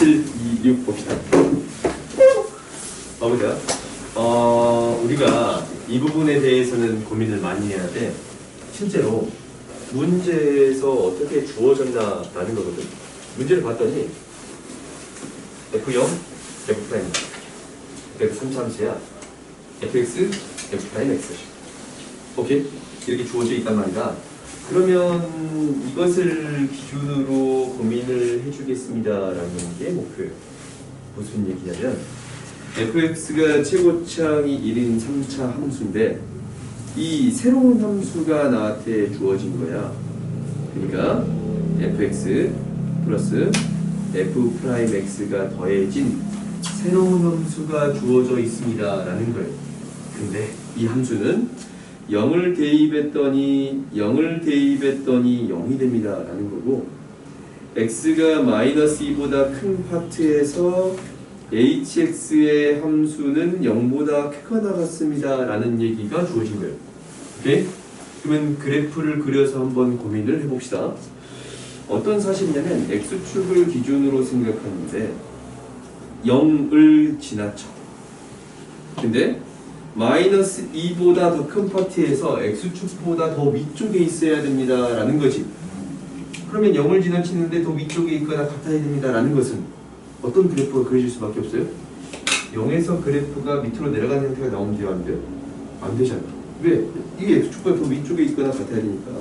7, 2, 6 봅시다. 봐보세요. 우리가 이 부분에 대해서는 고민을 많이 해야 돼. 실제로 문제에서 어떻게 주어졌나라는 거거든. 문제를 봤더니 F0, F', F 3차함수야. fx, F'X. 오케이? 이렇게 주어져 있단 말이다. 그러면 이것을 기준으로 고민을 해주겠습니다라는 게 목표예요. 무슨 얘기냐면 fx가 최고창이 1인 3차 함수인데 이 새로운 함수가 나한테 주어진 거야. 그러니까 fx 플러스 f'x가 더해진 새로운 함수가 주어져 있습니다 라는 거예요. 근데 이 함수는 0을 대입했더니 0이 됩니다 라는 거고, x가 마이너스 2보다 큰 파트에서 hx의 함수는 0보다 크거나 같습니다 라는 얘기가 주어진 거예요. 오케이? 그러면 그래프를 그려서 한번 고민을 해봅시다. 어떤 사실이냐면 x축을 기준으로 생각하는데 0을 지나쳐. 근데 마이너스 2보다 더 큰 파트에서 x축보다 더 위쪽에 있어야 됩니다 라는 거지. 그러면 0을 지나치는데 더 위쪽에 있거나 같아야 됩니다 라는 것은 어떤 그래프가 그려질 수밖에 없어요? 0에서 그래프가 밑으로 내려가는 형태가 나오면 돼요? 안 돼요? 안 되잖아. 왜? 이게 x축보다 더 위쪽에 있거나 같아야 되니까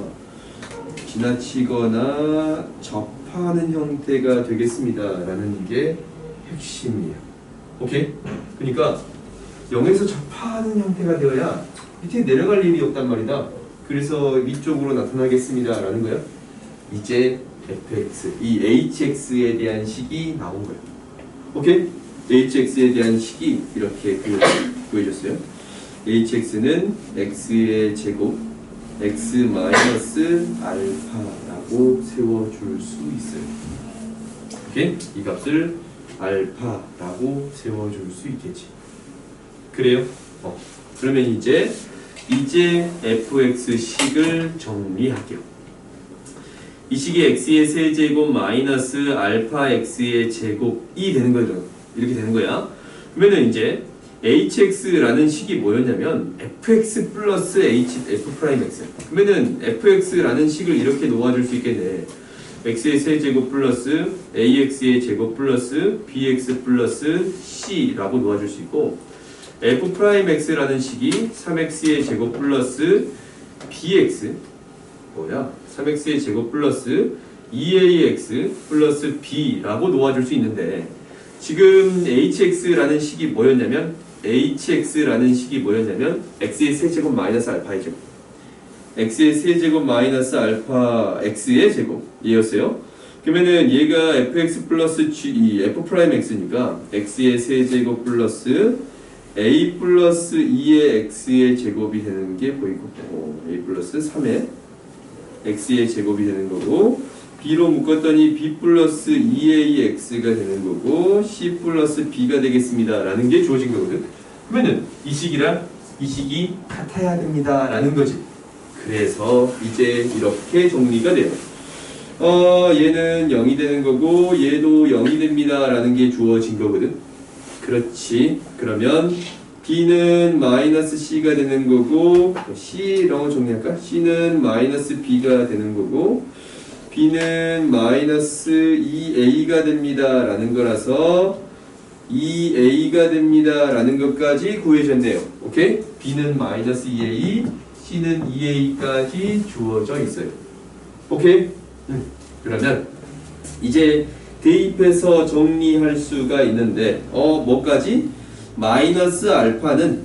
지나치거나 접하는 형태가 되겠습니다 라는 게 핵심이에요. 오케이? 그러니까 0에서 접하는 형태가 되어야 밑에 내려갈 일이 없단 말이다. 그래서 위쪽으로 나타나겠습니다 라는 거야. 이제 fx, 이 hx에 대한 식이 나온 거야. 오케이? hx에 대한 식이 이렇게 구해졌어요. hx는 x의 제곱 x 마이너스 알파라고 세워줄 수 있어요. 오케이? 이 값을 알파라고 세워줄 수 있겠지. 그래요? 그러면 이제 fx식을 정리할게요. 이 식이 x의 세제곱 마이너스 알파 x의 제곱이 되는 거죠. 이렇게 되는 거야. 그러면은 이제 hx라는 식이 뭐였냐면 fx 플러스 f'x. 그러면은 fx라는 식을 이렇게 놓아줄 수 있겠네. x의 세제곱 플러스 ax의 제곱 플러스 bx 플러스 c라고 놓아줄 수 있고, f'x라는 식이 3x의 제곱 플러스 bx 뭐야? 3x의 제곱 플러스 2ax 플러스 b라고 놓아줄 수 있는데, 지금 hx라는 식이 뭐였냐면 x의 세제곱 마이너스 알파이죠. x의 세제곱 마이너스 알파 x의 제곱 얘였어요. 그러면은 얘가 fx 플러스 g f'x니까 x의 세제곱 플러스 a 플러스 2의 x의 제곱이 되는 게 보이고, a 플러스 3의 x의 제곱이 되는 거고, b로 묶었더니 b 플러스 2ax가 되는 거고, c 플러스 b가 되겠습니다 라는 게 주어진 거거든. 그러면은 이 식이랑 이 식이 같아야 됩니다 라는 거지. 그래서 이제 이렇게 정리가 돼요. 얘는 0이 되는 거고 얘도 0이 됩니다 라는 게 주어진 거거든. 그렇지. 그러면 b는 마이너스 c가 되는 거고, c라고 정리할까? c는 마이너스 b가 되는 거고, b는 마이너스 2a가 됩니다 라는 거라서 2a가 됩니다 라는 것까지 구해졌네요. 오케이? b는 마이너스 2a, c는 2a까지 주어져 있어요. 오케이? 그러면 이제 대입해서 정리할 수가 있는데 뭐까지? 마이너스 알파는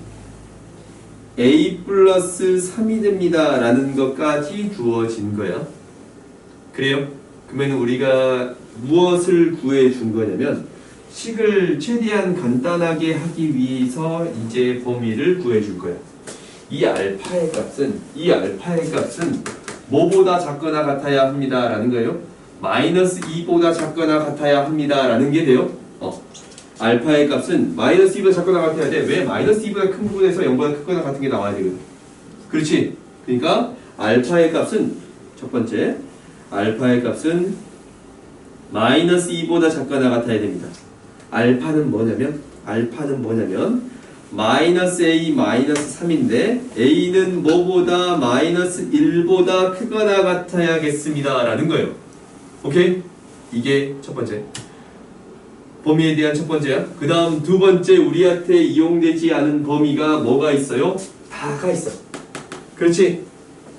a 플러스 3이 됩니다 라는 것까지 주어진 거야. 그래요? 그러면 우리가 무엇을 구해준 거냐면 식을 최대한 간단하게 하기 위해서 이제 범위를 구해줄 거야. 이 알파의 값은 뭐보다 작거나 같아야 합니다 라는 거예요. 마이너스 2보다 작거나 같아야 합니다 라는 게 돼요. 알파의 값은 마이너스 2보다 작거나 같아야 돼. 왜? 마이너스 2보다 큰 부분에서 0보다 크거나 같은 게 나와야 되거든. 그렇지? 그러니까 알파의 값은 첫 번째, 알파의 값은 마이너스 2보다 작거나 같아야 됩니다. 알파는 뭐냐면 마이너스 A 마이너스 3인데 A는 뭐보다 마이너스 1보다 크거나 같아야겠습니다 라는 거예요. 오케이? 이게 첫 번째 범위에 대한 첫 번째야. 그 다음 두 번째 우리한테 이용되지 않은 범위가 뭐가 있어요? 다가 있어. 그렇지?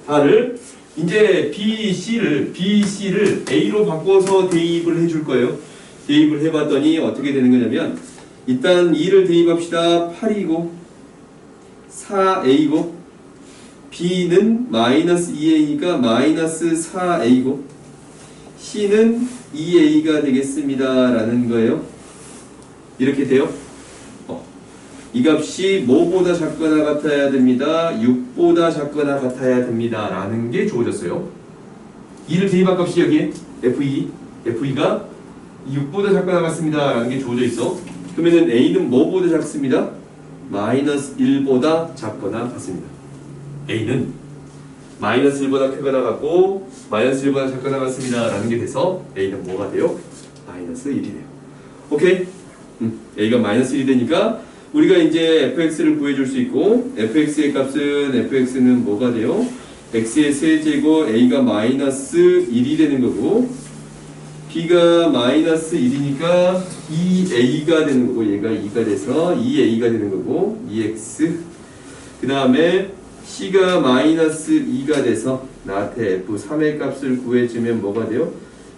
다를 이제 BC를 A로 바꿔서 대입을 해줄 거예요. 대입을 해봤더니 어떻게 되는 거냐면 일단 2를 대입합시다. 8이고 4A고 B는 마이너스 2A가 마이너스 4A고 C는 2A가 되겠습니다 라는 거예요. 이렇게 돼요. 이 값이 뭐보다 작거나 같아야 됩니다. 6보다 작거나 같아야 됩니다 라는 게 주어졌어요. 2를 대입한 값이 여기에 F2가 6보다 작거나 같습니다 라는 게 주어져 있어. 그러면은 A는 뭐보다 작습니다? 마이너스 1보다 작거나 같습니다. A는 마이너스 1보다 크거나 같고 마이너스 1보다 작거나 같습니다 라는 게 돼서 A는 뭐가 돼요? 마이너스 1이 돼요. 오케이? A가 마이너스 1이 되니까 우리가 이제 fx를 구해줄 수 있고 fx의 값은 fx는 뭐가 돼요? x의 세제곱 a가 마이너스 1이 되는 거고 b가 마이너스 1이니까 2a가 되는 거고 얘가 2가 돼서 2a가 되는 거고 2x 그 다음에 c가 마이너스 2가 돼서 나한테 f3의 값을 구해주면 뭐가 돼요?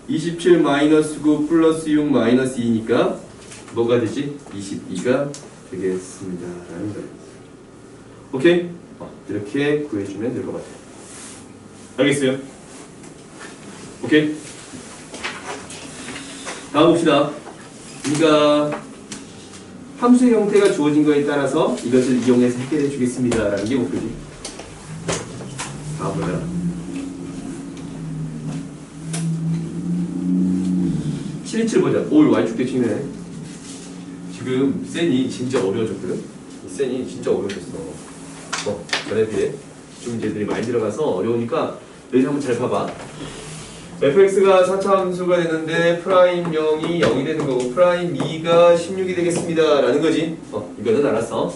27 마이너스 9 플러스 6 마이너스 2니까 뭐가 되지? 22가 되겠습니다 라는 거예요. 오케이? 이렇게 구해주면 될 것 같아요. 알겠어요? 오케이? 다음 봅시다. 우리가 함수의 형태가 주어진 거에 따라서 이것을 이용해서 해결해 주겠습니다 라는 게 목표지. 다음 보자. 727 보자. 오, Y축 대칭이네. 지금 센이 진짜 어려워졌거든? 이 센이 진짜 어려워졌어. 전에 비해 좀 문제들이 많이 들어가서 어려우니까 여기 한번 잘 봐봐. fx가 4차 함수가 되는데 프라임 0이 0이 되는 거고 프라임 2가 16이 되겠습니다 라는 거지. 이거는 알았어.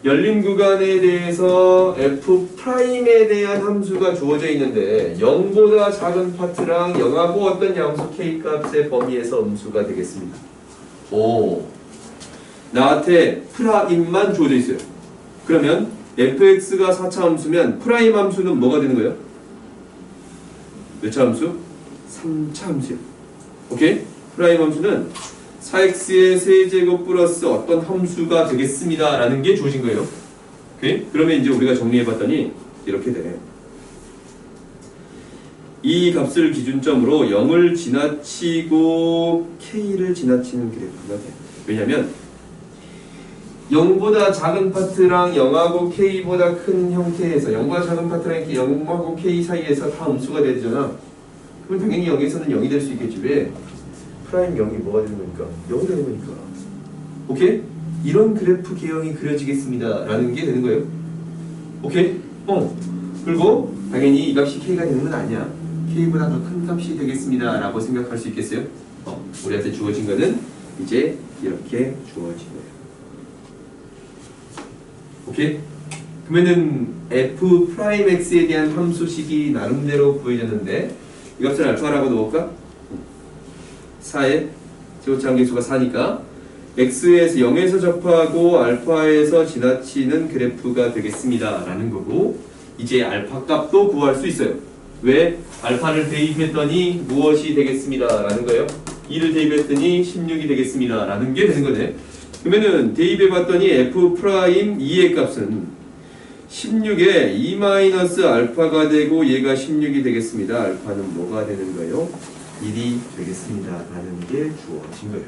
열린 구간에 대해서 f'에 대한 함수가 주어져 있는데 0보다 작은 파트랑 0하고 어떤 양수 k 값의 범위에서 음수가 되겠습니다. 오, 나한테 프라임만 주어져 있어요. 그러면 fx가 4차 함수면 프라임 함수는 뭐가 되는 거예요? 몇 차 함수? 3차 함수요. 오케이? 프라임 함수는 4x의 세제곱 플러스 어떤 함수가 되겠습니다 라는 게 주어진 거예요. 오케이? 그러면 이제 우리가 정리해봤더니 이렇게 되네. 이 값을 기준점으로 0을 지나치고 k를 지나치는 그래프가 돼. 왜냐면 0보다 작은 파트랑 0하고 k보다 큰 형태에서 0보다 작은 파트랑 0하고 k 사이에서 다 음수가 돼야 되잖아. 그럼 당연히 0에서는 0이 될 수 있겠지. 왜? 프라임 0이 뭐가 되는 거니까? 0이 되는 거니까. 오케이? 이런 그래프 개형이 그려지겠습니다 라는 게 되는 거예요. 오케이? 그리고 당연히 이 값이 k가 되는 건 아니야. k보다 더 큰 값이 되겠습니다 라고 생각할 수 있겠어요? 우리한테 주어진 거는 이제 이렇게 주어진 거예요. 오케이? 그러면은 f'x에 대한 함수식이 나름대로 구해졌는데 이 값을 알파라고 넣을까? 4의 제곱차함계수가 4니까 x에서 0에서 접하고 알파에서 지나치는 그래프가 되겠습니다 라는 거고 이제 알파 값도 구할 수 있어요. 왜? 알파를 대입했더니 무엇이 되겠습니다 라는 거예요. 2를 대입했더니 16이 되겠습니다 라는 게 되는 거네. 그러면은 대입해봤더니 f'2의 값은 16에 2-알파가 되고 얘가 16이 되겠습니다. 알파는 뭐가 되는 거예요? 1이 되겠습니다 라는 게 주어진 거예요.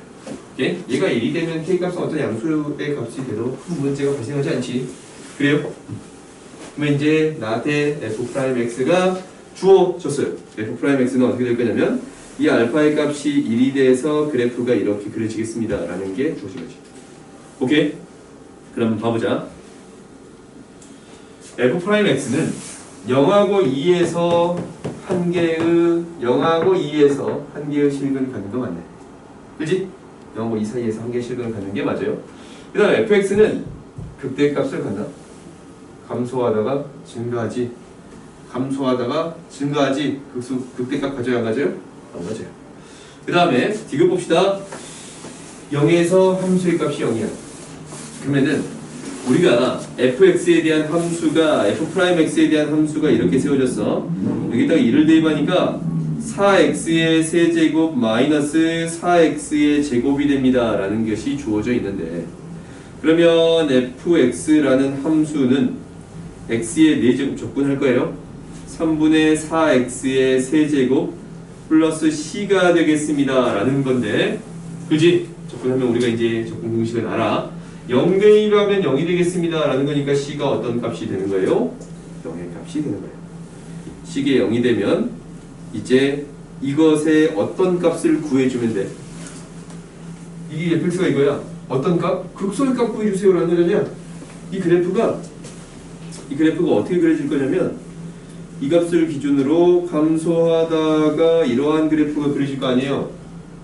오케이? 얘가 1이 되면 k값은 어떤 양수의 값이 돼도 큰 문제가 발생하지 않지. 그래요? 그러면 이제 나한테 f'x가 주어졌어요. f'x는 어떻게 될 거냐면 이 알파의 값이 1이 돼서 그래프가 이렇게 그려지겠습니다 라는 게 주어진 거지. 오케이? 그럼 봐보자. f'x는 0하고 2에서 한 개의 0하고 2에서 한 개의 실근을 갖는 거 맞네. 그지? 0하고 2 사이에서 한 개의 실근을 갖는 게 맞아요. 그 다음에 fx는 극대값을 갖나? 감소하다가 증가하지. 감소하다가 증가하지. 극대값 가져요, 안 가져요? 안 가져요. 그 다음에 디귿 봅시다. 0에서 함수의 값이 0이야. 그러면은 우리가 fx에 대한 함수가 f'x에 대한 함수가 이렇게 세워졌어. 여기다가 2를 대입하니까 4x의 세제곱 마이너스 4x의 제곱이 됩니다 라는 것이 주어져 있는데, 그러면 fx라는 함수는 x의 4제곱 적분할 거예요. 3분의 4x의 세제곱 플러스 c가 되겠습니다 라는 건데, 그지? 적분하면 우리가 이제 적분 공식을 알아. 0 대입하면 0이 되겠습니다 라는 거니까 c가 어떤 값이 되는 거예요? 0의 값이 되는 거예요. c가 0이 되면 이제 이것의 어떤 값을 구해주면 돼. 이게 fx가 이거야. 어떤 값? 극소의 값 구해주세요 라는 거잖냐. 이 그래프가 어떻게 그려질 거냐면, 이 값을 기준으로 감소하다가 이러한 그래프가 그려질 거 아니에요.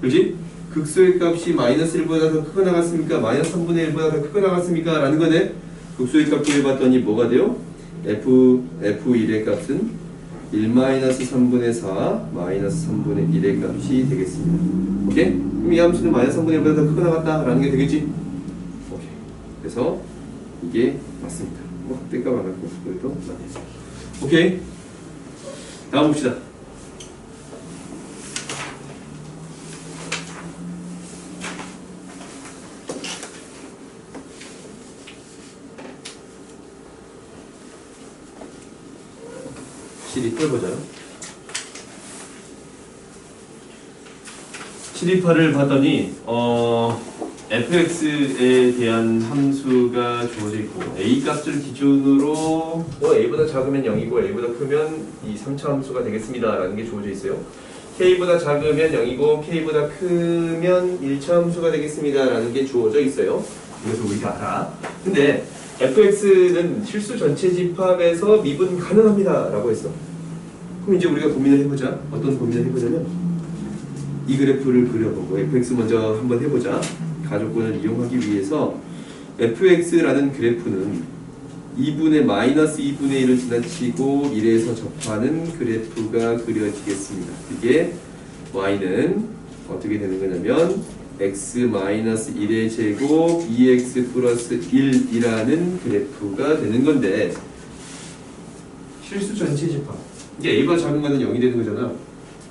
그렇지? 극소의 값이 마이너스 1보다 더 크게 나갔습니까? 마이너스 3분의 1보다 더 크게 나갔습니까? 라는 거네. 극소의 값 구해봤더니 뭐가 돼요? f1의 값은 1-3분의 4 마이너스 3분의 1의 값이 되겠습니다. 오케이? 그럼 이 함수는 마이너스 3분의 1보다 더 크게 나갔다라는 게 되겠지? 오케이. 그래서 이게 맞습니다. 뭐 때가 많았고 그래도 맞겠습니다. 오케이. 다음 봅시다. 실입해보자. 실입파를 봤더니 fx에 대한 함수가 주어져 있고, a 값을 기준으로 a보다 작으면 0이고 a보다 크면 이 3차 함수가 되겠습니다 라는 게 주어져 있어요. k보다 작으면 0이고 k보다 크면 1차 함수가 되겠습니다 라는 게 주어져 있어요. 그래서 우리가 알아. 근데 fx는 실수 전체 집합에서 미분 가능합니다 라고 했어. 그럼 이제 우리가 고민을 해보자. 어떤 고민을 해보자면, 이 그래프를 그려보고 fx 먼저 한번 해보자. 가족권을 이용하기 위해서 fx라는 그래프는 2분의 마이너스 2분의 1을 지나치고 1에서 접하는 그래프가 그려지겠습니다. 이게 y는 어떻게 되는 거냐면 x 마이너스 1의 제곱 2x 플러스 1이라는 그래프가 되는 건데, 실수 전체 집합, 이게 a보다 작은 거는 0이 되는 거잖아.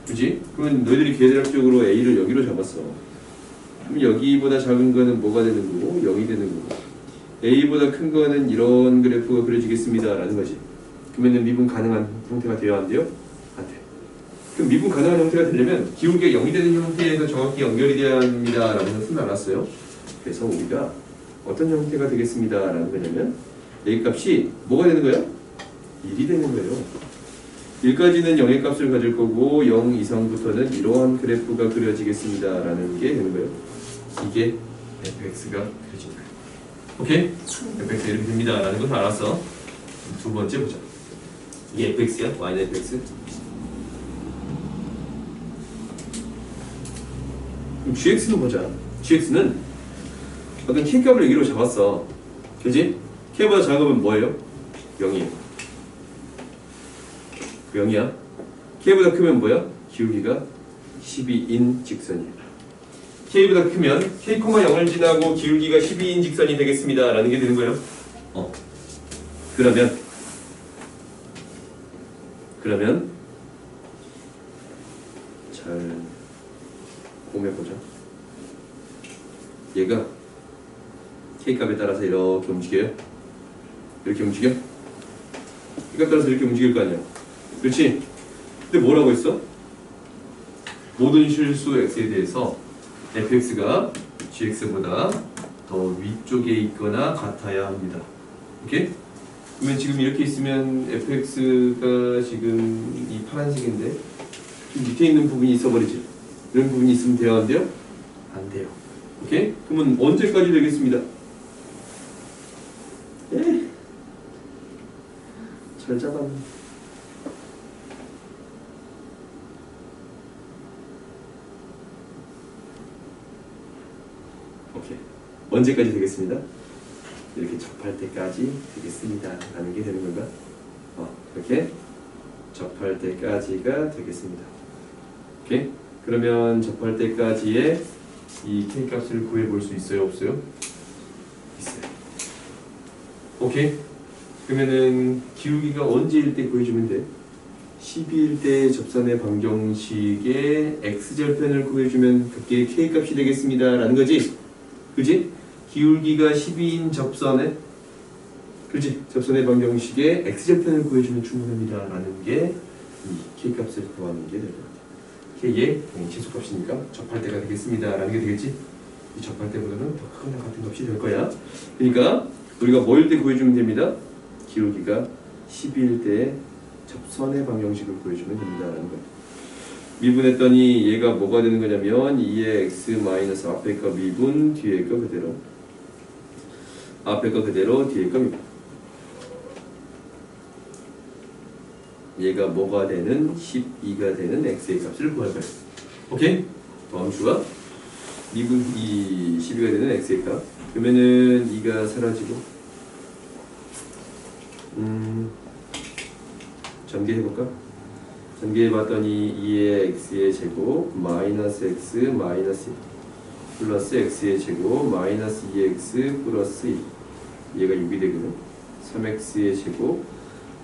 그지? 그러면 너희들이 계산학적으로 a를 여기로 잡았어. 그럼 여기보다 작은 거는 뭐가 되는 거고 0이 되는 거고, a보다 큰 거는 이런 그래프가 그려지겠습니다 라는 거지. 그러면 미분 가능한 형태가 되어야 안 돼요? 안 돼. 그럼 미분 가능한 형태가 되려면 기울기가 0이 되는 형태에서 정확히 연결이 되어야 합니다 라는 것을 알았어요. 그래서 우리가 어떤 형태가 되겠습니다 라는 거냐면, a 값이 뭐가 되는 거야? 1이 되는 거예요. 1까지는 0의 값을 가질 거고 0 이상부터는 이러한 그래프가 그려지겠습니다 라는 게 되는 거예요. 이게 fx가 그려진 거예요. 오케이? fx가 이렇게 됩니다 라는 것을 알았어. 두 번째 보자. 이게 fx야? y는 fx. 그럼 gx는 보자. gx는 어떤 k값을 여기로 잡았어. 그지? k보다 작으면 뭐예요? 0이에요. 0이야. k보다 크면 뭐야? 기울기가 12인 직선이야. k보다 크면 k, 0을 지나고 기울기가 12인 직선이 되겠습니다 라는 게 되는 거예요. 그러면 잘 봄해보자. 얘가 k값에 따라서 이렇게 움직여요. 이렇게 움직여? k값 따라서 이렇게 움직일 거 아니야. 그렇지? 근데 뭐라고 했어? 모든 실수 x에 대해서 fx가 gx보다 더 위쪽에 있거나 같아야 합니다. 오케이? 그러면 지금 이렇게 있으면 fx가 지금 이 파란색인데 좀 밑에 있는 부분이 있어버리지. 이런 부분이 있으면 돼요? 안 돼요? 안 돼요. 오케이? 그러면 언제까지 되겠습니다? 잘 잡았네. 오케이. 언제까지 되겠습니다? 이렇게 접할 때까지 되겠습니다. 라는 게 되는 건가? 이렇게 접할 때까지가 되겠습니다. 오케이? 그러면 접할 때까지의 이 k 값을 구해볼 수 있어요? 없어요? 있어요. 오케이? 그러면은 기울기가 언제일 때 구해주면 돼? 12일 때 접선의 방정식의 x절편을 구해주면 그게 k 값이 되겠습니다. 라는 거지? 그지? 기울기가 12인 접선에 그지? 접선의 방정식의 x절편을 구해주면 충분합니다. 라는 게 이 k 값을 구하는 게 될 것 같아요. k의 최소값이니까 접할 때가 되겠습니다. 라는 게 되겠지? 이 접할 때보다는 더 크거나 같은 값이 될 거야. 그러니까 우리가 뭐일 때 구해주면 됩니다. 기울기가 12일 때 접선의 방정식을 구해주면 됩니다. 라는 거예요. 미분했더니 얘가 뭐가 되는 거냐면 2의 x 마이너스 앞에 거 미분 뒤에 거 그대로 앞에 거 그대로 뒤에 거 미분 얘가 뭐가 되는 12가 되는 x의 값을 구할 거예요. 오케이? 다음 수가 미분 12가 되는 x의 값 그러면은 2가 사라지고 전개해볼까? 전개해봤더니 2의 x의 제곱 마이너스 x 마이너스 1 플러스 x의 제곱 마이너스 2x 플러스 1 얘가 6이 되거든. 3x의 제곱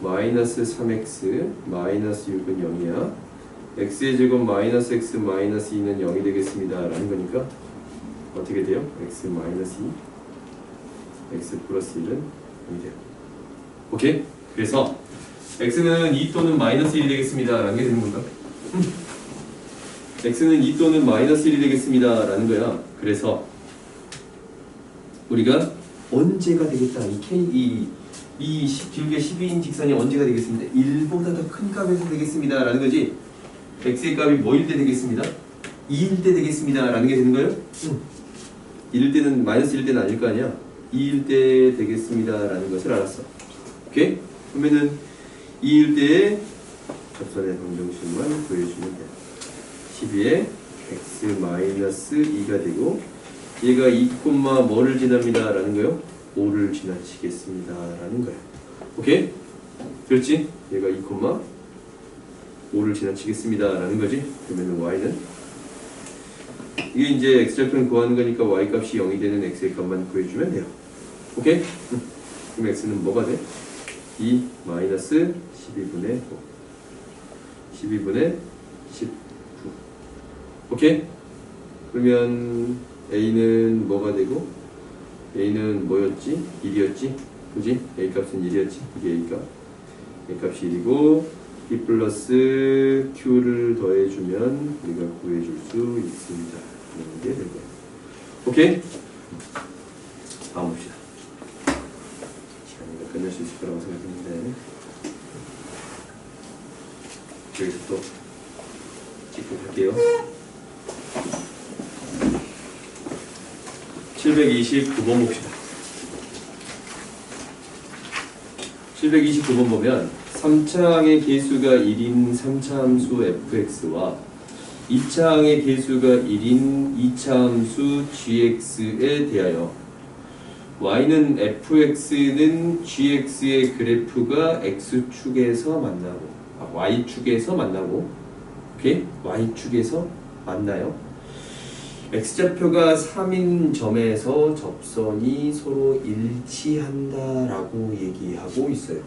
마이너스 3x 마이너스 6은 0이야. x의 제곱 마이너스 x 마이너스 2는 0이 되겠습니다. 라는 거니까 어떻게 돼요? x 마이너스 2 x 플러스 1은 0이 돼요. 오케이? 그래서 x는 2 또는 마이너스 1이 되겠습니다. 라는 게 되는 건가? x는 2 또는 마이너스 1이 되겠습니다. 라는 거야. 그래서 우리가 언제가 되겠다. 이 기울기 12인 직선이 언제가 되겠습니다. 1보다 더 큰 값에서 되겠습니다. 라는 거지. x의 값이 뭐일 때 되겠습니다. 2일 때 되겠습니다. 라는 게 되는 거예요. 1일 때는 마이너스 1일 때는 아닐 거 아니야. 2일 때 되겠습니다. 라는 것을 알았어. 오케이? 그러면은 2일 때의 접선의 방정식만 구해주면 돼. 12에 x 마이너스 2가 되고 얘가 2, 뭐를 지납니다. 라는 거요? 5를 지나치겠습니다. 라는 거야. 오케이? 그렇지? 얘가 2, 5를 지나치겠습니다. 라는 거지? 그러면 y는 이게 이제 x절편 구하는 거니까 y 값이 0이 되는 x의 값만 구해주면 돼요. 오케이? 그럼 x는 뭐가 돼? 2 마이너스 12분의 5 12분의 19 오케이? 그러면 a는 뭐가 되고 a는 뭐였지? 1이었지? 그지? a 값은 1이었지? 이게 a 값 a 값이 1이고 p 플러스 q를 더해주면 우리가 구해줄 수 있습니다. 이런 게 될 거예요. 오케이? 다음 봅시다. 시간이 끝낼 수 있을 거라고 생각했는데 여기서 또 찍고 갈게요. 729번 봅시다. 729번 보면 3차항의 개수가 1인 3차 함수 fx와 2차항의 개수가 1인 2차 함수 gx에 대하여 y는 fx는 gx의 그래프가 x축에서 만나고 y축에서 만나고 오케이? y축에서 만나요. x좌표가 3인 점에서 접선이 서로 일치한다라고 얘기하고 있어요.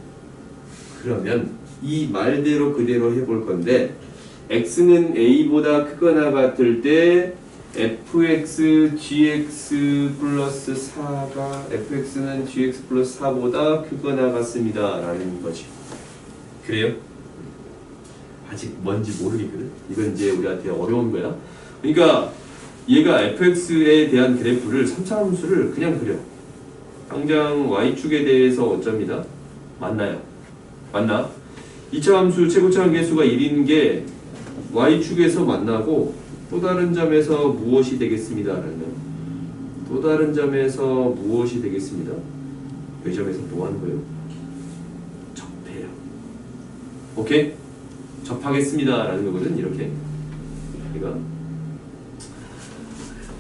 그러면 이 말대로 그대로 해볼 건데 x는 a보다 크거나 같을 때 fx gx 플러스 4가 fx는 gx 플러스 4보다 크거나 같습니다. 라는 거지. 그래요? 아직 뭔지 모르겠거든. 이건 이제 우리한테 어려운 거야. 그러니까 얘가 fx에 대한 그래프를 3차 함수를 그냥 그려. 당장 y축에 대해서 어쩝니다. 맞나요? 맞나? 2차 함수 최고차항 개수가 1인 게 y축에서 만나고 또 다른 점에서 무엇이 되겠습니다. 라면 또 다른 점에서 무엇이 되겠습니다. 이 점에서 뭐 하는 거예요? 접해요. 오케이? 접하겠습니다. 라는 거거든. 이렇게. 그러니까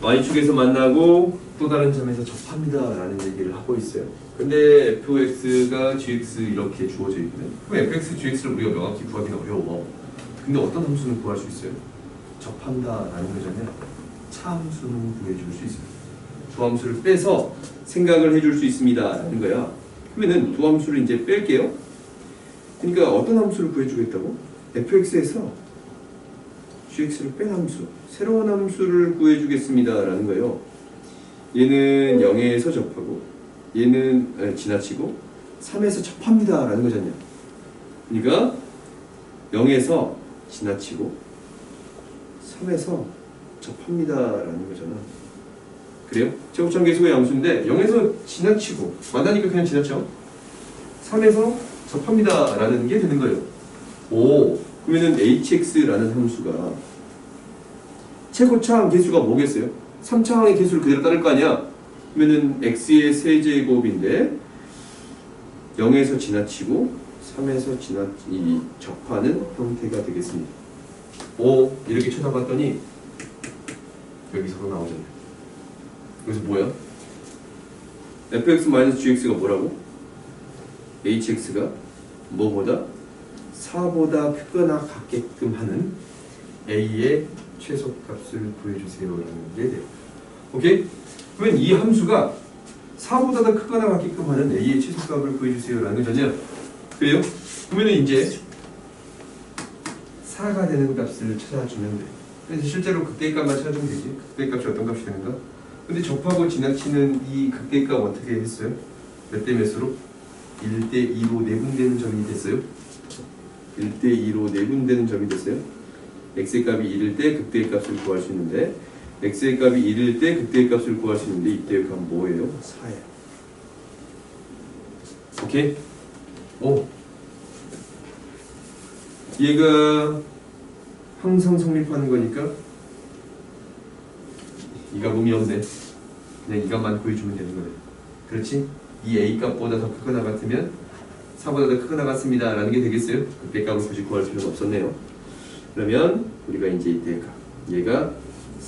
y축에서 만나고 또 다른 점에서 접합니다 라는 얘기를 하고 있어요. 근데 fx가 gx 이렇게 주어져 있거든. 그럼 fx, gx를 우리가 명확히 구하기는 어려워. 근데 어떤 함수는 구할 수 있어요? 접한다 라는 거잖아요. 차함수는 구해줄 수 있어요. 두 함수를 빼서 생각을 해줄 수 있습니다 라는 거야. 그러면은 두 함수를 이제 뺄게요. 그러니까 어떤 함수를 구해주겠다고? fx에서 gx를 뺀 함수, 새로운 함수를 구해주겠습니다 라는 거예요. 얘는 0에서 접하고 얘는 지나치고 3에서 접합니다 라는 거잖아요. 그러니까 0에서 지나치고 3에서 접합니다 라는 거잖아. 그래요? 제곱참 계수의 함수인데 0에서 지나치고 만나니까 그냥 지나쳐. 3에서 접합니다 라는 게 되는 거예요. 오, 그러면은 hx라는 함수가 최고차항 계수가 뭐겠어요? 3차항의 계수를 그대로 따를 거 아니야? 그러면은 x의 세제곱인데 0에서 지나치고 3에서 접하는 형태가 되겠습니다. 오, 이렇게 쳐다봤더니 여기서도 나오잖아요. 그래서 뭐야? fx-gx가 뭐라고? hx가 뭐보다? 4보다 크거나 같게끔 하는 a의 최소값을 구해주세요라는 게 돼요. 오케이? 그러면 이 함수가 4보다 더 크거나 같게끔 하는 a의 최소값을 구해주세요라는 거잖아요. 그래요? 그러면 이제 4가 되는 값을 찾아주면 돼. 그래서 실제로 극대값만 찾아주면 되지. 극대값이 어떤 값이 되는가? 근데 접하고 지나치는 이 극대값 어떻게 했어요? 몇 대 몇으로? 1대2로 내분되는 점이 됐어요. 1대2로 내분되는 점이 됐어요. x의 값이 1일 때 극대의 값을 구할 수 있는데 x의 값이 1일 때 극대의 값을 구할 수 있는데 이때의 값은 뭐예요? 4예요. 오케이? 오. 얘가 항상 성립하는 거니까 이 값은 없네. 그냥 이 값만 구해주면 되는 거네. 그렇지? 이 a 값보다 더 크거나 같으면 4보다 더 크거나 같습니다 라는 게 되겠어요? 극대 값을 굳이 구할 필요가 없었네요. 그러면 우리가 이제 이때의 값, 얘가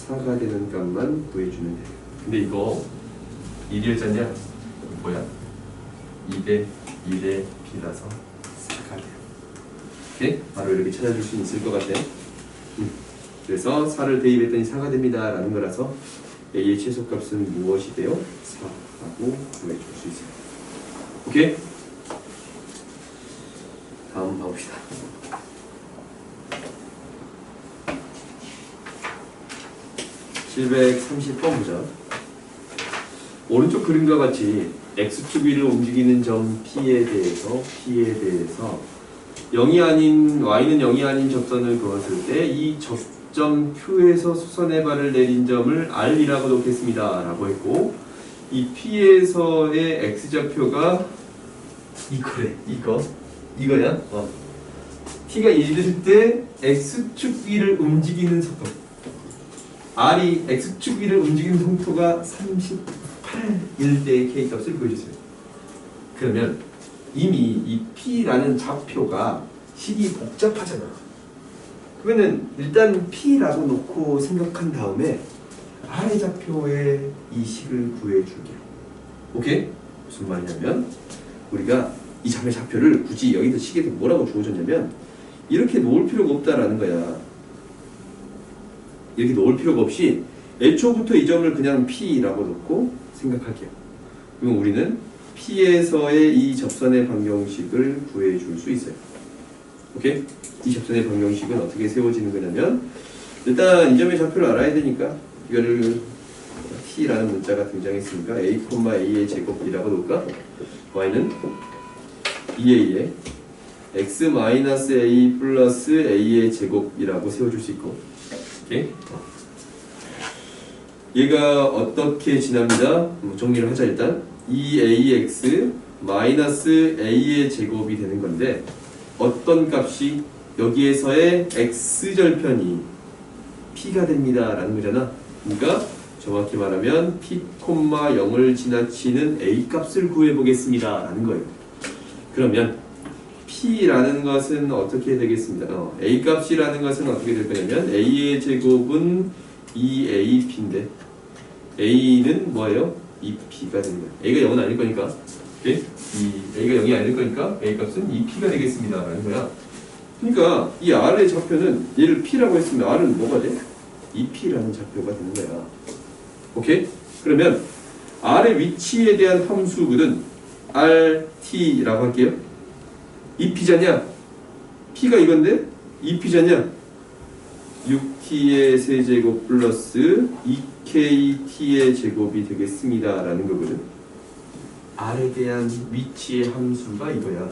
4가 되는 값만 구해주면 돼요. 근데 이거 1일자냐? 뭐야? 2대 1의 b라서 4가 돼요. 오케이? 바로 이렇게 찾아줄 수 있을 것 같아요. 그래서 4를 대입했더니 4가 됩니다 라는 거라서 a의 최소값은 무엇이 돼요? 4라고 구해줄 수 있어요. 오케이? 다음 봐봅시다. 730번 보자. 오른쪽 그림과 같이 x축 위를 움직이는 점 P에 대해서 0이 아닌 y는 0이 아닌 접선을 그었을 때 이 접점 Q에서 수선의 발을 내린 점을 R이라고 놓겠습니다 라고 했고, 이 P에서의 x좌표가 이거래. 이거야? T가 1일 때 x축 위를 움직이는 속도, R이 x축 위를 움직이는 속도가 38일 때의 K값을 구해주세요. 그러면 이미 이 P라는 좌표가 식이 복잡하잖아. 그러면은 일단 P라고 놓고 생각한 다음에 R의 좌표의 이 식을 구해줄게요. 오케이? 무슨 말이냐면 우리가 이 점의 좌표를 굳이 여기다 식에 뭐라고 주어졌냐면 이렇게 놓을 필요가 없다라는 거야. 이렇게 놓을 필요가 없이 애초부터 이 점을 그냥 P라고 놓고 생각할게요. 그럼 우리는 P에서의 이 접선의 방정식을 구해줄 수 있어요. 오케이? 이 접선의 방정식은 어떻게 세워지는 거냐면 일단 이 점의 좌표를 알아야 되니까 이거를 T라는 문자가 등장했으니까 a,a의 제곱이라고 놓을까? y는 2a에 x-a 플러스 a의 제곱이라고 세워줄 수 있고, 오케이? 얘가 어떻게 지납니다? 정리를 하자. 일단 2ax 마이너스 a의 제곱이 되는 건데 어떤 값이 여기에서의 x절편이 p가 됩니다 라는 거잖아. 그러니까 정확히 말하면 p, 0을 지나치는 a 값을 구해 보겠습니다 라는 거예요. 그러면 p라는 것은 어떻게 되겠습니다? a 값이라는 것은 어떻게 될 거냐면 a의 제곱은 2ap인데 A는 뭐예요? 2P가 되는 거예요. A가 0은 아닐 거니까. 오케이? 이 A가 0이 아닐 거니까 A 값은 2P가 되겠습니다. 라는 거야. 그러니까 이 R의 좌표는 얘를 P라고 했으면 R은 뭐가 돼? 2P라는 좌표가 되는 거야. 오케이? 그러면 R의 위치에 대한 함수거든 RT라고 할게요. 2P잖냐? P가 이건데 2P잖냐? 6T의 세제곱 플러스 2KT의 제곱이 되겠습니다. 라는 거거든. R에 대한 위치의 함수가 이거야.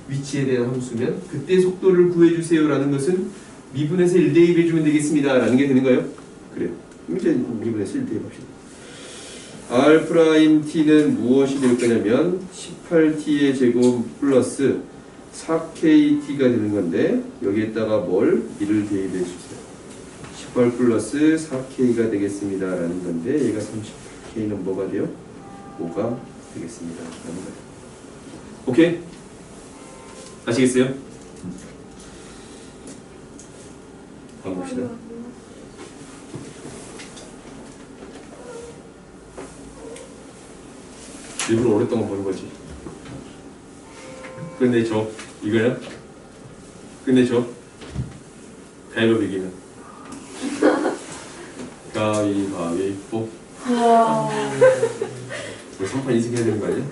위치에 대한 함수면 그때 속도를 구해주세요. 라는 것은 미분에서 1대2 해주면 되겠습니다. 라는 게 되는 거예요. 그래요. 이제 미분에서 1대2 합시다. R'T는 무엇이 될 거냐면 18T의 제곱 플러스 4KT가 되는 건데 여기에다가 뭘? 1을 대입해 주세요. 18 플러스 4K가 되겠습니다. 라는 건데 얘가 38K는 뭐가 돼요? 5가 되겠습니다. 라는 거예요. 오케이? 아시겠어요? 다음 봅시다. 일부러 오랫동안 보는 거지. 끝내줘. 이거야? 끝내줘. 가위바위보 이기는. 가위바위보. 와. 뭐 3판 2승 해야 되는 거 아니야?